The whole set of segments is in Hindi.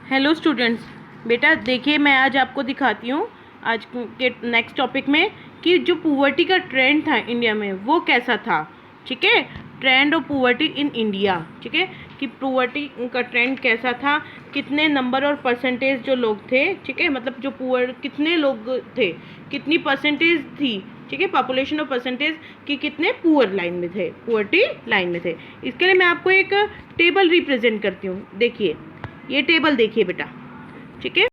हेलो स्टूडेंट्स, बेटा देखिए मैं आज आपको दिखाती हूँ आज के नेक्स्ट टॉपिक में कि जो पुअर्टी का ट्रेंड था इंडिया में वो कैसा था। ठीक है, trend of poverty in India. ठीक है, कि पुअर्टी का ट्रेंड कैसा था, कितने नंबर और परसेंटेज जो लोग थे। ठीक है, मतलब जो पुअर कितने लोग थे, कितनी परसेंटेज थी। ठीक है, पॉपुलेशन और परसेंटेज कि कितने पुअर लाइन में थे, पुअर्टी लाइन में थे। इसके लिए मैं आपको एक टेबल रिप्रेजेंट करती हूँ। देखिए ये टेबल देखिए बेटा। ठीक है,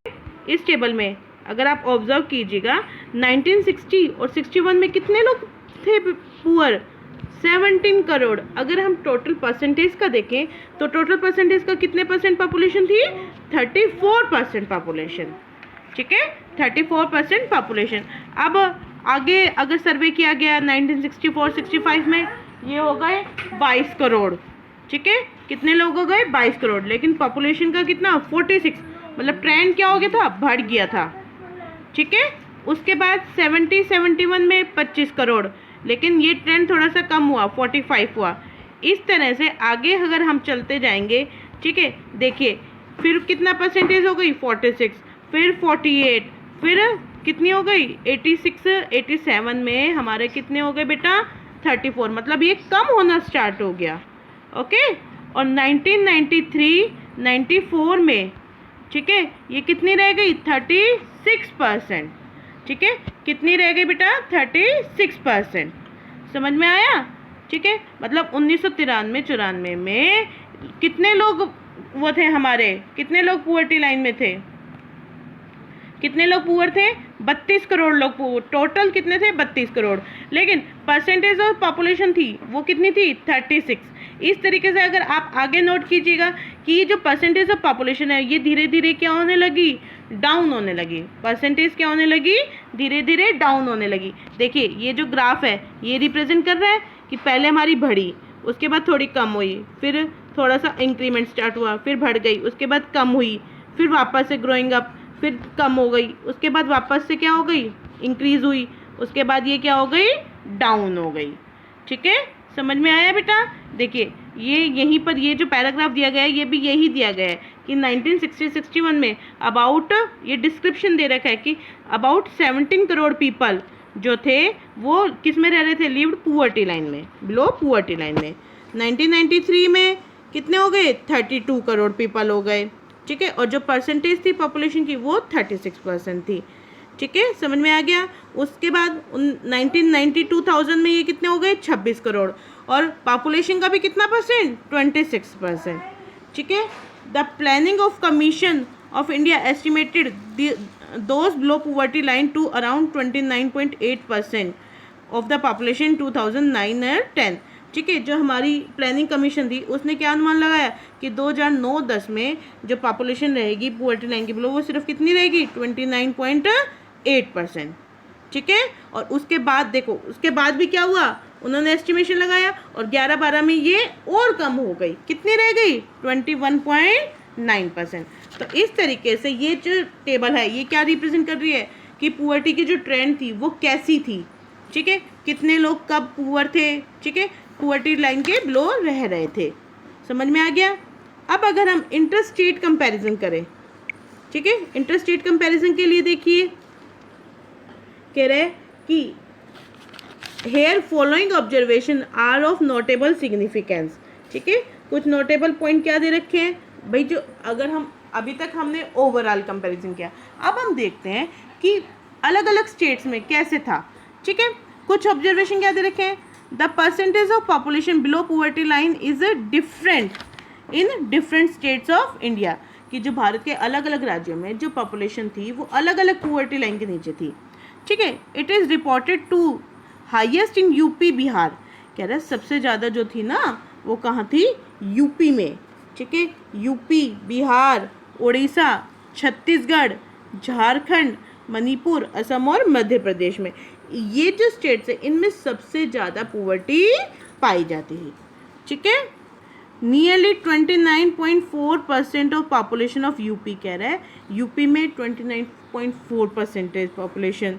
इस टेबल में अगर आप ऑब्जर्व कीजिएगा 1960 और 61 में कितने लोग थे पुअर, 17 करोड़। अगर हम टोटल परसेंटेज का देखें तो टोटल परसेंटेज का कितने परसेंट पॉपुलेशन थी, 34% पॉपुलेशन। ठीक है, 34% पॉपुलेशन। अब आगे अगर सर्वे किया गया 1964-65 में ये हो गए 22 करोड़। ठीक है, कितने लोग हो गए, 22 करोड़। लेकिन पॉपुलेशन का कितना, 46। मतलब ट्रेंड क्या हो गया था, बढ़ गया था। ठीक है, उसके बाद 71 में 25 करोड़, लेकिन ये ट्रेंड थोड़ा सा कम हुआ, 45 हुआ। इस तरह से आगे अगर हम चलते जाएंगे, ठीक है, देखिए फिर कितना परसेंटेज हो गई, 46, फिर 48, फिर कितनी हो गई, 86, 87 में हमारे कितने हो गए बेटा, 34। मतलब ये कम होना स्टार्ट हो गया। ओके, और 1993, 94 में, ठीक है, ये कितनी रह गई, 36%। ठीक है, कितनी रह गई बेटा, 36%। समझ में आया। ठीक है, मतलब 1993-94 में कितने लोग वो थे हमारे, कितने लोग पुअर्टी लाइन में थे, कितने लोग पुअर थे, 32 करोड़ लोग पुअर। टोटल कितने थे, 32 करोड़। लेकिन परसेंटेज ऑफ पॉपुलेशन थी वो कितनी थी, 36। इस तरीके से अगर आप आगे नोट कीजिएगा कि ये जो परसेंटेज ऑफ पॉपुलेशन है ये धीरे धीरे क्या होने लगी, डाउन होने लगी। परसेंटेज क्या होने लगी, धीरे धीरे डाउन होने लगी। देखिए ये जो ग्राफ है ये रिप्रेजेंट कर रहा है कि पहले हमारी बढ़ी, उसके बाद थोड़ी कम हुई, फिर थोड़ा सा इंक्रीमेंट स्टार्ट हुआ, फिर बढ़ गई, उसके बाद कम हुई, फिर वापस से ग्रोइंग अप, फिर कम हो गई, उसके बाद वापस से क्या हो गई, इंक्रीज हुई, उसके बाद ये क्या हो गई, डाउन हो गई। ठीक है, समझ में आया बेटा। देखिए ये यहीं पर ये जो पैराग्राफ दिया गया है ये भी यही दिया गया है कि 1960-61 में अबाउट, ये डिस्क्रिप्शन दे रखा है कि अबाउट 17 करोड़ पीपल जो थे वो किस में रह रहे थे, लिव्ड पुअर्टी लाइन में, बिलो पुअर्टी लाइन में। 1993 में कितने हो गए, 32 करोड़ पीपल हो गए। ठीक है, और जो परसेंटेज थी पॉपुलेशन की वो 36% थी। ठीक है, समझ में आ गया। उसके बाद 1990-2000 में ये कितने हो गए, 26 करोड़, और पॉपुलेशन का भी कितना परसेंट, 26%। ठीक है, the planning of commission of India estimated those below poverty line to around 29.8% of the population 2009 और 10। ठीक है, जो हमारी प्लानिंग कमीशन थी उसने क्या अनुमान लगाया कि 2009-10 में जो पॉपुलेशन रहेगी पुअर्टी लाइन के बिलो वो सिर्फ कितनी रहेगी, 29.8%। ठीक है, और उसके बाद देखो उसके बाद भी क्या हुआ, उन्होंने एस्टिमेशन लगाया और 11-12 में ये और कम हो गई, कितनी रह गई, 21.9%। तो इस तरीके से ये जो टेबल है ये क्या रिप्रेजेंट कर रही है कि पुअर्टी की जो ट्रेंड थी वो कैसी थी। ठीक है, कितने लोग कब पुअर थे, ठीक है, पुअर्टी लाइन के बिलो रह रहे थे। समझ में आ गया। अब अगर हम इंटर स्टेट कंपैरिजन करें, ठीक है, इंटर स्टेट कंपैरिजन के लिए देखिए कह रहे कि here following observation are of notable significance. ठीक है, कुछ नोटेबल पॉइंट क्या दे रखे हैं भाई, जो अगर हम अभी तक हमने ओवरऑल कंपैरिजन किया, अब हम देखते हैं कि अलग अलग स्टेट्स में कैसे था। ठीक है, कुछ ऑब्जर्वेशन क्या दे रखे हैं, the percentage of population below poverty line is different in different states of India. कि जो भारत के अलग अलग राज्यों में जो पॉपुलेशन थी वो अलग अलग पुअर्टी लाइन के नीचे थी। ठीक है, it is reported to highest in UP Bihar. कह रहा है सबसे ज़्यादा जो थी ना वो कहाँ थी, यूपी में। ठीक है, यूपी, बिहार, उड़ीसा, छत्तीसगढ़, झारखंड, मणिपुर, असम और मध्य प्रदेश में, ये जो स्टेट्स है इनमें सबसे ज़्यादा पुअर्टी पाई जाती है। ठीक है, nearly 29.4% of population of UP, कह रहा है यूपी में 29.4% पॉपुलेशन।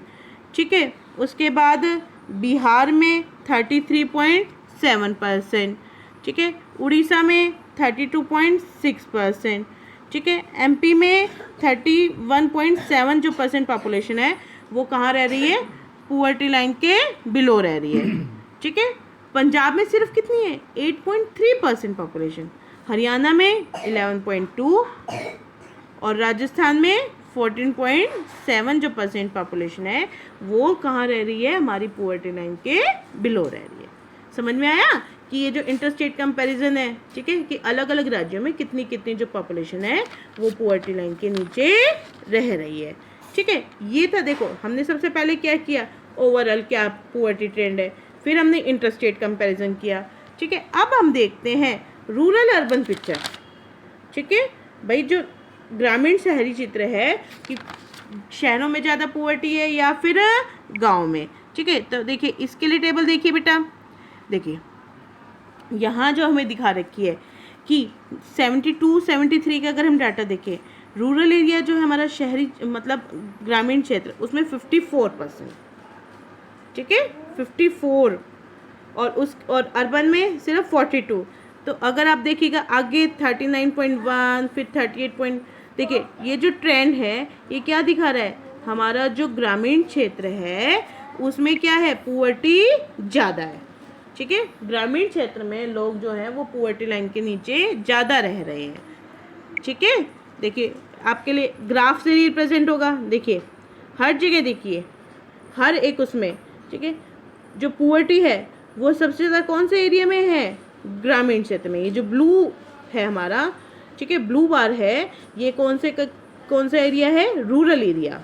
ठीक है, उसके बाद बिहार में 33.7%। ठीक है, उड़ीसा में 32.6%, ठीक है। एमपी में 31.7 जो % पॉपुलेशन है वो कहाँ रह रही है, पुअर्टी लाइन के बिलो रह रही है, ठीक है। पंजाब में सिर्फ कितनी है, 8.3% पॉपुलेशन, हरियाणा में 11.2 और राजस्थान में 14.7 जो % पॉपुलेशन है वो कहाँ रह रही है, हमारी पुअर्टी लाइन के बिलो रह रही है। समझ में आया कि ये जो इंटरस्टेट कंपैरिजन है, ठीक है, कि अलग अलग राज्यों में कितनी कितनी जो पॉपुलेशन है वो पुअर्टी लाइन के नीचे रह रही है, ठीक है। ये था, देखो हमने सबसे पहले क्या किया, ओवरऑल क्या पुअर्टी ट्रेंड है, फिर हमने इंटरस्टेट कंपैरिजन किया, ठीक है। अब हम देखते हैं रूरल अर्बन पिक्चर, ठीक है। भाई जो ग्रामीण शहरी चित्र है कि शहरों में ज़्यादा पुअर्टी है या फिर गांव में, ठीक है। तो देखिए इसके लिए टेबल देखिए बेटा, देखिए यहाँ जो हमें दिखा रखी है कि 72 73 का अगर हम डाटा देखें, रूरल एरिया जो है हमारा शहरी मतलब ग्रामीण क्षेत्र उसमें 54%, ठीक है, 54, और अर्बन में सिर्फ 42। तो अगर आप देखिएगा आगे 39.1 फिर 38 देखिए ये जो ट्रेंड है ये क्या दिखा रहा है, हमारा जो ग्रामीण क्षेत्र है उसमें क्या है, पुअर्टी ज़्यादा है, ठीक है। ग्रामीण क्षेत्र में लोग जो हैं वो पुअर्टी लाइन के नीचे ज़्यादा रह रहे हैं, ठीक है। देखिए आपके लिए ग्राफ से रिप्रेजेंट होगा, देखिए हर जगह देखिए हर एक उसमें, ठीक है, जो पुअर्टी है वो सबसे ज़्यादा कौन से एरिया में है, ग्रामीण क्षेत्र में। ये जो ब्लू है हमारा, ठीक है, ब्लू बार है, ये कौन सा एरिया है, रूरल एरिया,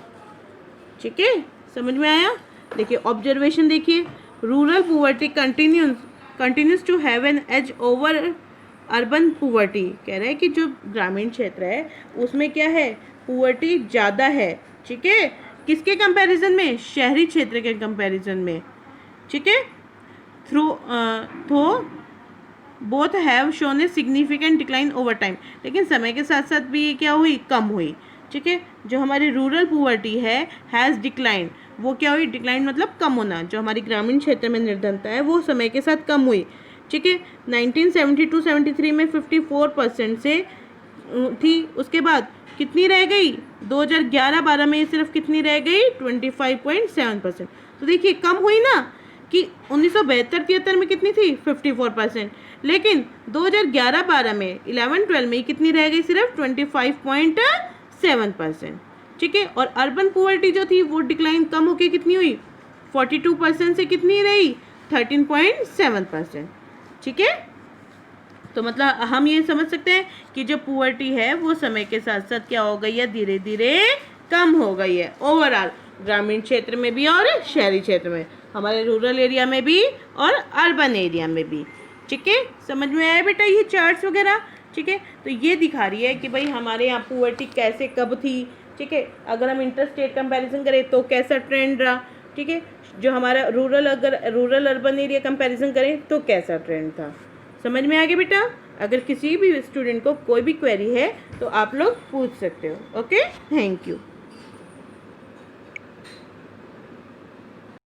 ठीक है। समझ में आया। देखिए ऑब्जर्वेशन देखिए, rural poverty continues to have an edge over urban poverty, कह रहे हैं कि जो ग्रामीण क्षेत्र है उसमें क्या है, पुअर्टी ज़्यादा है, ठीक है, किसके कंपैरिजन में, शहरी क्षेत्र के कंपैरिजन में, ठीक है। Through both have shown a significant decline over time, लेकिन समय के साथ साथ भी ये क्या हुई, कम हुई, ठीक है। जो हमारी रूरल पुअर्टी है हैज़ डिक्लाइन, वो क्या हुई, डिक्लाइन मतलब कम होना, जो हमारी ग्रामीण क्षेत्र में निर्धनता है वो समय के साथ कम हुई, ठीक है। 1972-73 में 54% से थी, उसके बाद कितनी रह गई, 2011-12 में सिर्फ कितनी रह गई, 25.7%। तो देखिए कम हुई ना, कि 1972-73 में कितनी थी, 54%, लेकिन 2011-12 में 11-12 में कितनी रह गई, सिर्फ 25.7%, ठीक है। और अर्बन पुअर्टी जो थी वो डिक्लाइन कम होकर कितनी हुई, 42% से कितनी रही, 13.7%, ठीक है। तो मतलब हम ये समझ सकते हैं कि जो पुअर्टी है वो समय के साथ साथ क्या हो गई है, धीरे धीरे कम हो गई है, ओवरऑल ग्रामीण क्षेत्र में भी और शहरी क्षेत्र में, हमारे रूरल एरिया में भी और अर्बन एरिया में भी, ठीक है। समझ में आया बेटा ये चार्ट्स वगैरह, ठीक है। तो ये दिखा रही है कि भाई हमारे यहाँ पुअर्टी कैसे कब थी, ठीक है। अगर हम इंटरस्टेट कंपैरिजन करें तो कैसा ट्रेंड रहा, ठीक है। जो हमारा अगर रूरल अर्बन एरिया कंपैरिजन करें तो कैसा ट्रेंड था। समझ में आ गया बेटा। अगर किसी भी स्टूडेंट को कोई भी क्वेरी है तो आप लोग पूछ सकते हो। Okay, thank you.